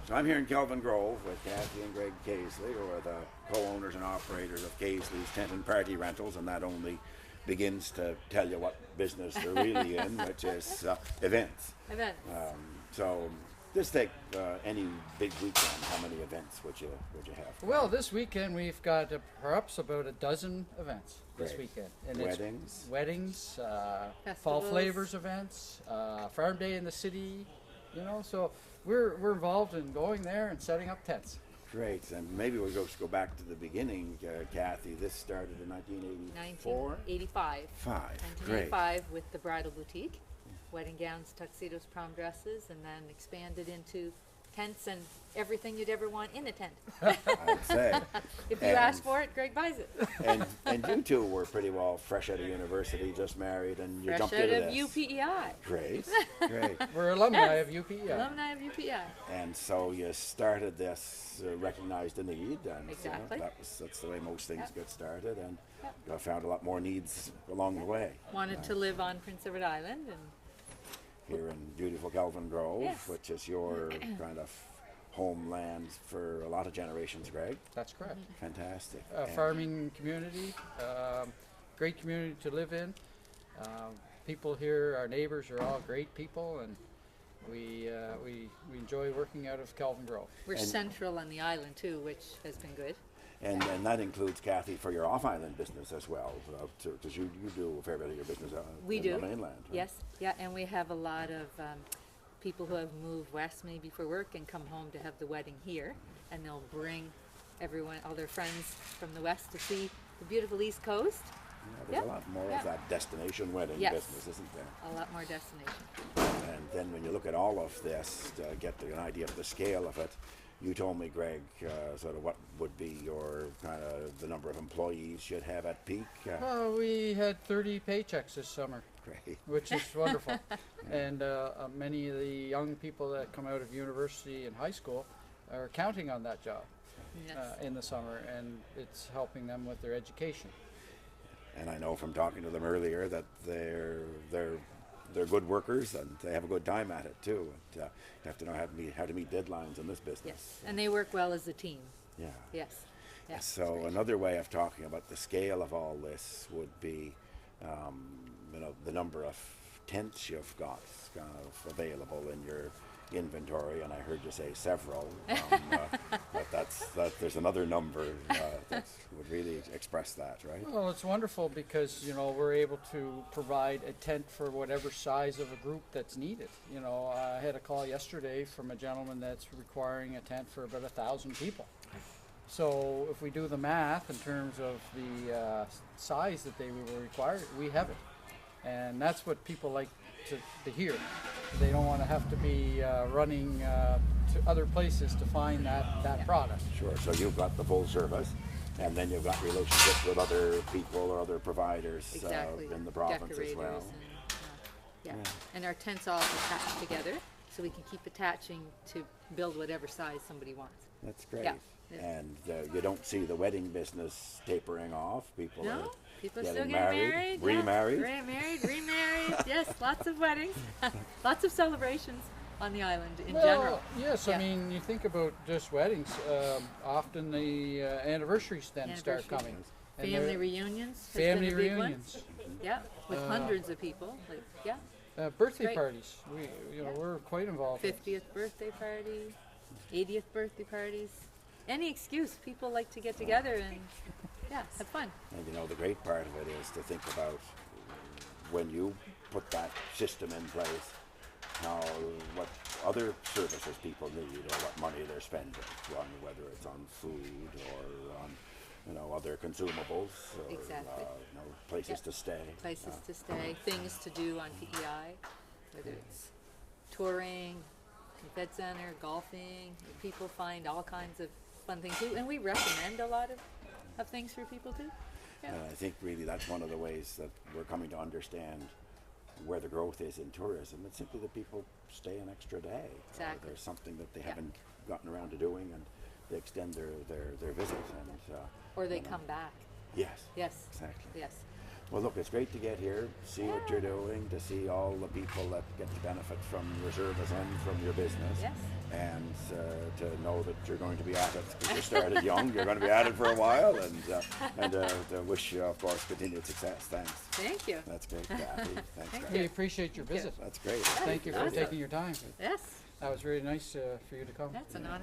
So I'm here in Kelvin Grove with Kathy and Greg Caseley, who are the co-owners and operators of Caseley's Tent and Party Rentals, and that only begins to tell you what business they're really in, which is events. Events. So just take any big weekend. How many events would you have? Well, this weekend we've got perhaps about a dozen events this Great. weekend. And Weddings. It's weddings, fall Festivals. flavors events, farm day in the city, so we're involved in going there and setting up tents. Great, and maybe we'll just go back to the beginning, Kathy. This started in 1984? 1985. Great. 1985 with the bridal boutique, wedding gowns, tuxedos, prom dresses, and then expanded into tents and everything you'd ever want in a tent. I'd say. If you ask for it, Greg buys it. And you two were pretty well fresh out of university, just married, and you Fresh jumped out into of this. UPEI. Great, great. We're alumni Yes. of UPE. Alumni of UPEI. And so you started this, recognized the need, and Exactly. that's the way most things Yep. get started, and Yep. you found a lot more needs along the way. Wanted to live on Prince Edward Island, and Here in beautiful Kelvin Grove, Yes. which is your kind of homeland for a lot of generations, Greg. That's correct. Fantastic. A And- farming community, great community to live in. People here, our neighbors are all great people, and we enjoy working out of Kelvin Grove. we're And- central on the island too, which has been good. And that includes, Kathy, for your off-island business as well, because you do a fair bit of your business We in do. the mainland. Right? Yes, yeah, and we have a lot of people who have moved west maybe for work and come home to have the wedding here, and they'll bring everyone, all their friends from the west to see the beautiful East Coast. Yeah, there's Yeah. a lot more Yeah. of that destination wedding Yes. business, isn't there? A lot more destination. And then when you look at all of this to get an idea of the scale of it, you told me, Greg, sort of what would be your kind of the number of employees you'd have at peak. Well, we had 30 paychecks this summer, Great. which is wonderful. And many of the young people that come out of university and high school are counting on that job Yes. in the summer, and it's helping them with their education. And I know from talking to them earlier that they're good workers and they have a good time at it too. And, you have to know how to meet deadlines in this business. Yes, and they work well as a team. Yeah. Yes. Yeah, So it's great. another way of talking about the scale of all this would be, the number of tents you've got kind of available in your inventory, and I heard you say several. But there's another number that would really express that, right? Well, it's wonderful because, we're able to provide a tent for whatever size of a group that's needed. I had a call yesterday from a gentleman that's requiring a tent for about 1,000 people. So if we do the math in terms of the size that they will require, we have it. And that's what people like to hear. They don't want to have to be running to other places to find that product. Sure. So you've got the full service, and then you've got relationships with other people or other providers Exactly. in the province as Decorators well. and, yeah. And our tents all attach together, so we can keep attaching to build whatever size somebody wants. That's great. Yeah. And you don't see the wedding business tapering off. People No, are people are getting still getting married, remarried. Yeah. Remarried, yes, lots of weddings, lots of celebrations on the island in general. Yes, Yeah. I mean, you think about just weddings, often the anniversaries then start Anniversary. coming. And Family they're- reunions. has Family been a big one. reunions. Yeah, with hundreds of people. Like, yeah, Birthday Great. parties. We're quite involved. in. 50th birthday party, 80th birthday parties. Any excuse, people like to get together and have fun. And the great part of it is to think about when you put that system in place, what other services people need or what money they're spending, whether it's on food or on other consumables or Exactly. places Yep. to stay. Places to stay, things to do on PEI, whether it's touring, Fed Center, golfing. People find all kinds of fun things too, and we recommend a lot of things for people too. Yeah. And I think really that's one of the ways that we're coming to understand where the growth is in tourism. It's simply that people stay an extra day. Exactly. There's something that they Yeah. haven't gotten around to doing, and they extend their visit. And Or they come back. yes, Yes. exactly. Yes. Well, look, it's great to get here, see what you're doing, to see all the people that get to benefit from your service and from your business. Yes. and to know that you're going to be at it because you started young. You're going to be at it for a while, and to wish you, of course, continued success. Thanks. Thank you. That's great, Kathy. Thanks, Thank Kathy. We appreciate your Thank you. visit. That's great. Thank you for Awesome. taking your time. Yes, That was really nice for you to come. that's an honor.